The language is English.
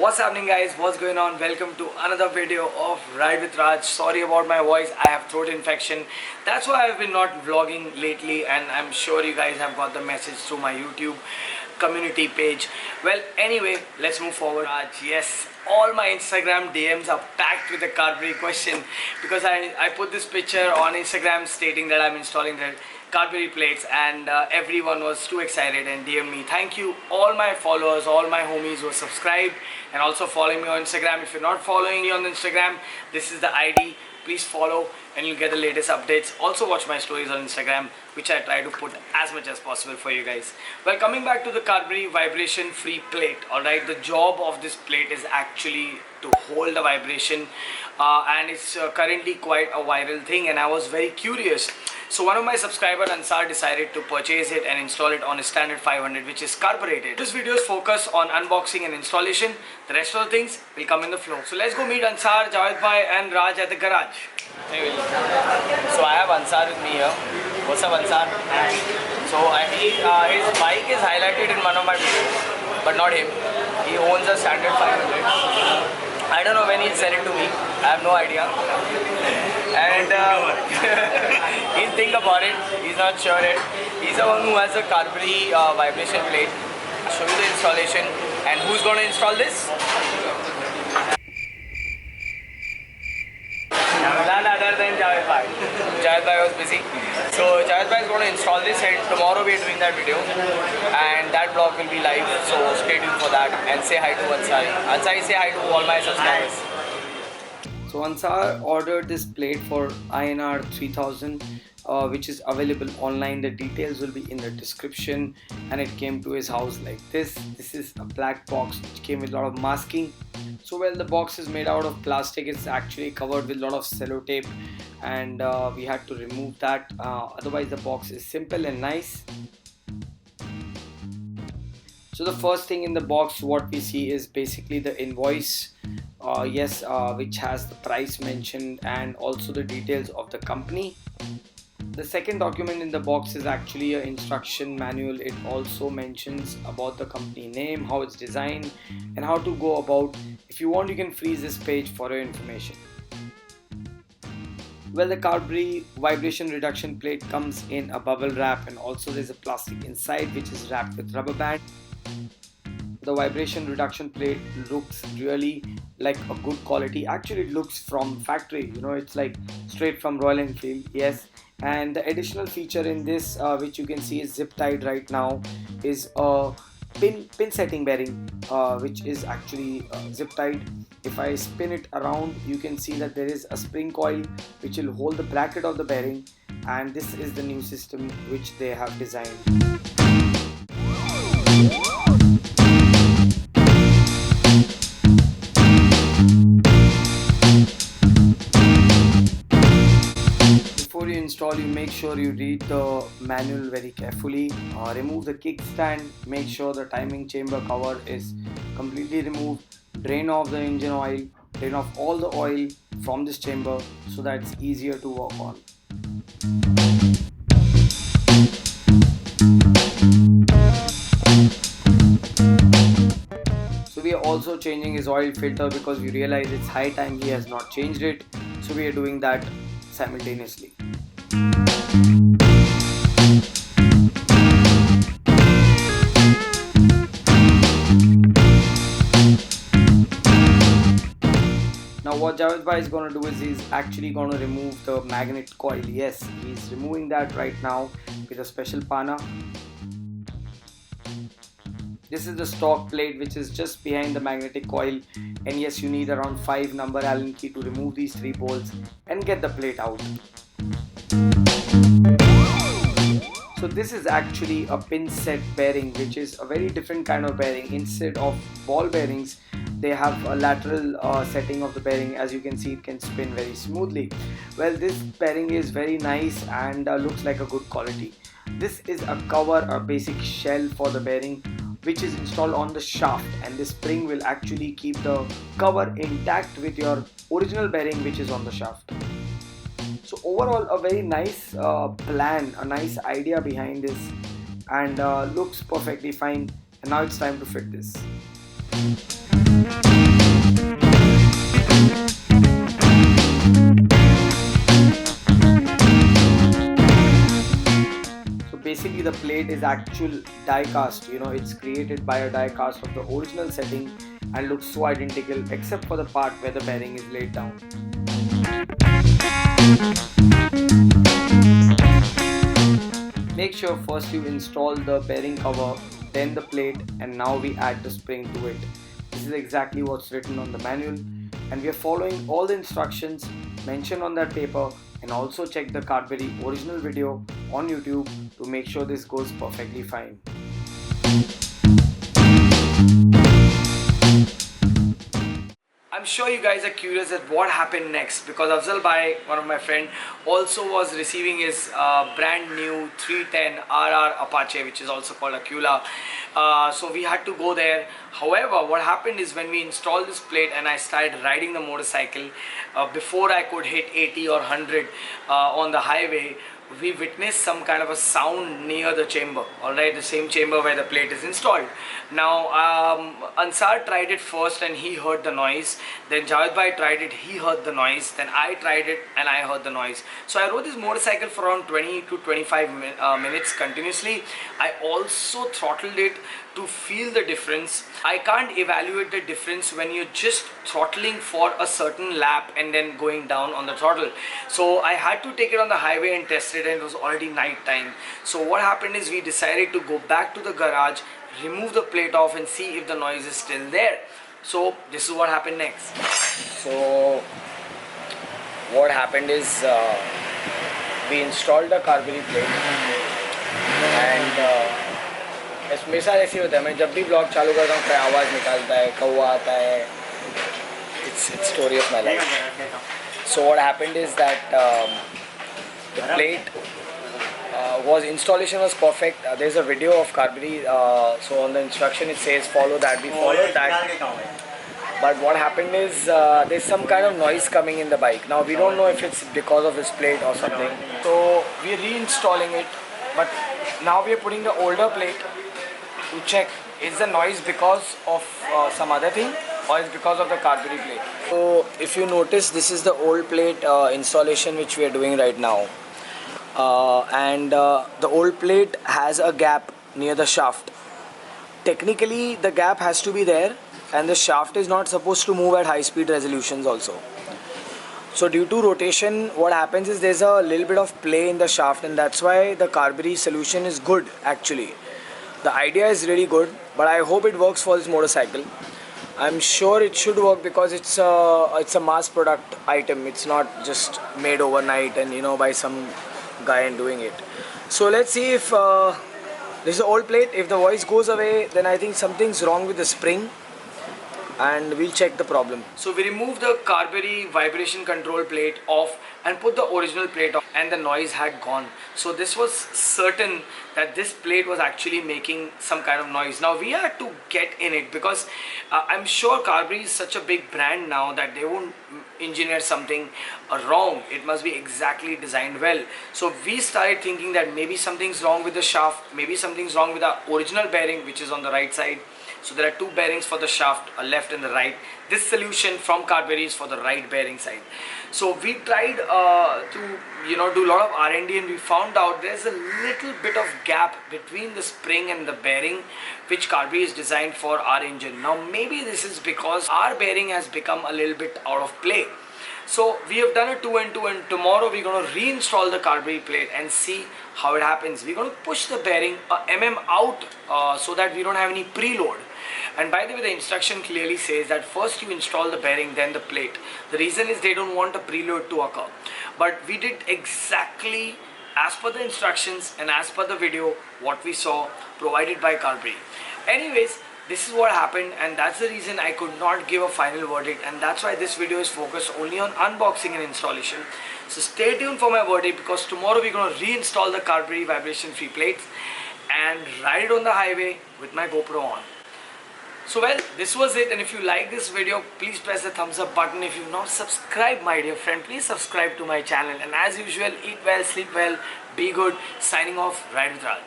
What's happening, guys? What's going on? Welcome to another video of Ride with Raj. Sorry about my voice, I have throat infection. That's why I've been not vlogging lately, and I'm sure you guys have got the message through my YouTube community page. Well, anyway, let's move forward. Raj, yes, all my Instagram DMs are packed with a Carberry question because I put this picture on Instagram stating that I'm installing the Carberry plates, and everyone was too excited and DM me. Thank you all my followers, all my homies who are subscribed and also following me on Instagram. If you're not following me on Instagram, this is the ID. Please follow and you'll get the latest updates. Also watch my stories on Instagram, which I try to put as much as possible for you guys. Well, coming back to the Carberry vibration free plate. Alright, the job of this plate is actually to hold the vibration, and it's currently quite a viral thing, and I was very curious. So one of my subscribers, Ansar, decided to purchase it and install it on a standard 500, which is carbureted. This video is focused on unboxing and installation. The rest of the things will come in the flow. So let's go meet Ansar, Javed bhai and Raj at the garage. So I have Ansar with me here. What's up, Ansar? So his bike is highlighted in one of my videos, but not him. He owns a standard 500. I don't know when he'll sell it to me. I have no idea. And he'll think about it. He's not sure yet. He's the one who has a Carberry vibration plate. I'll show you the installation. And who's going to install this? None other than Javed bhai. Javed bhai was busy. So Javed bhai is going to install this, and tomorrow we are doing that video. And that vlog will be live. So stay tuned for that. And say hi to Ansari. Ansari, say hi to all my subscribers. So Ansar ordered this plate for INR 3000, which is available online. The details will be in the description, and it came to his house like this. This is a black box which came with a lot of masking. So well, the box is made out of plastic. It's actually covered with a lot of sellotape, and we had to remove that. Otherwise the box is simple and nice. So the first thing in the box what we see is basically the invoice, which has the price mentioned and also the details of the company. The second document in the box is actually an instruction manual. It also mentions about the company name, how it's designed, and how to go about. If you want, you can freeze this page for your information. Well, the Carberry vibration reduction plate comes in a bubble wrap, and also there's a plastic inside which is wrapped with rubber band. The vibration reduction plate looks really like a good quality. Actually, it looks from factory, it's like straight from Royal Enfield. Yes. And the additional feature in this, which you can see is zip tied right now, is a pin setting bearing, which is actually zip tied. If I spin it around, you can see that there is a spring coil which will hold the bracket of the bearing, and this is the new system which they have designed. Before you install, you make sure you read the manual very carefully. Remove the kickstand, make sure the timing chamber cover is completely removed. Drain off the engine oil, drain off all the oil from this chamber so that it's easier to work on. So we are also changing his oil filter because we realize it's high time he has not changed it. So we are doing that simultaneously. Now what Javed bhai is going to do is he's actually going to remove the magnet coil. Yes, he's removing that right now with a special pana. This is the stock plate which is just behind the magnetic coil, and yes, you need around 5 number Allen key to remove these 3 bolts and get the plate out. So this is actually a pin set bearing, which is a very different kind of bearing. Instead of ball bearings, they have a lateral setting of the bearing. As you can see, it can spin very smoothly. Well, this bearing is very nice and looks like a good quality. This is a cover, a basic shell for the bearing, which is installed on the shaft, and this spring will actually keep the cover intact with your original bearing which is on the shaft. So overall, a very nice plan, a nice idea behind this, and looks perfectly fine. And now it's time to fit this. plate is actual die cast. It's created by a die cast of the original setting and looks so identical except for the part where the bearing is laid down. Make sure first you install the bearing cover, then the plate, and now we add the spring to it. This is exactly what's written on the manual, and we are following all the instructions mentioned on that paper, and also check the Carberry original video on YouTube to make sure this goes perfectly fine. I'm sure you guys are curious at what happened next, because Afzal Bhai, one of my friend, also was receiving his brand new 310 RR Apache, which is also called Acula. So we had to go there. However, what happened is when we installed this plate and I started riding the motorcycle, before I could hit 80 or 100 on the highway, we witnessed some kind of a sound near the chamber, alright, the same chamber where the plate is installed. Now Ansar tried it first and he heard the noise, then Javed Bhai tried it, he heard the noise, then I tried it and I heard the noise. So I rode this motorcycle for around 20 to 25 minutes continuously. I also throttled it to feel the difference. I can't evaluate the difference when you're just throttling for a certain lap and then going down on the throttle. So I had to take it on the highway and test it, and it was already night time. So what happened is we decided to go back to the garage, remove the plate off and see if the noise is still there. So this is what happened next. So what happened is we installed the Carberry plate, and मेरे साथ ऐसे होता है, मैं जब भी blog चालू करता हूँ कोई आवाज़ निकालता है, कौवा आता है. It's story of my life. So what happened is that the plate installation was perfect. There's a video of Carberry, so on the instruction it says follow that. We followed that. But what happened is there's some kind of noise coming in the bike. Now we don't know if it's because of this plate or something. So we're reinstalling it, but now we're putting the older plate to check is the noise because of some other thing or is because of the Carberry plate. So if you notice, this is the old plate installation which we are doing right now, and the old plate has a gap near the shaft. Technically the gap has to be there, and the shaft is not supposed to move at high speed resolutions also. So due to rotation, what happens is there's a little bit of play in the shaft, and that's why the Carberry solution is good actually. The idea is really good, but I hope it works for this motorcycle. I'm sure it should work because it's a mass product item. It's not just made overnight and by some guy and doing it. So let's see if this is the old plate. If the voice goes away, then I think something's wrong with the spring, and we'll check the problem. So we removed the Carberry vibration control plate off and put the original plate on, and the noise had gone. So this was certain that this plate was actually making some kind of noise. Now we had to get in it because I'm sure Carberry is such a big brand now that they won't engineer something wrong. It must be exactly designed well. So we started thinking that maybe something's wrong with the shaft, maybe something's wrong with the original bearing which is on the right side. So there are two bearings for the shaft, a left and the right. This solution from Carberry is for the right bearing side. So we tried to do a lot of R&D, and we found out there's a little bit of gap between the spring and the bearing which Carberry is designed for our engine. Now maybe this is because our bearing has become a little bit out of play. So we have done a 2 and 2, and tomorrow we're going to reinstall the Carberry plate and see how it happens. We're going to push the bearing out so that we don't have any preload. And by the way, the instruction clearly says that first you install the bearing, then the plate. The reason is they don't want a preload to occur. But we did exactly as per the instructions and as per the video what we saw provided by Carberry. Anyways, this is what happened, and that's the reason I could not give a final verdict, and that's why this video is focused only on unboxing and installation. So stay tuned for my verdict, because tomorrow we're going to reinstall the Carberry vibration free plates and ride it on the highway with my GoPro on. So well, this was it, and if you like this video, please press the thumbs up button. If you've not subscribed, my dear friend, please subscribe to my channel, and as usual, eat well, sleep well, be good. Signing off, Ride with Raj.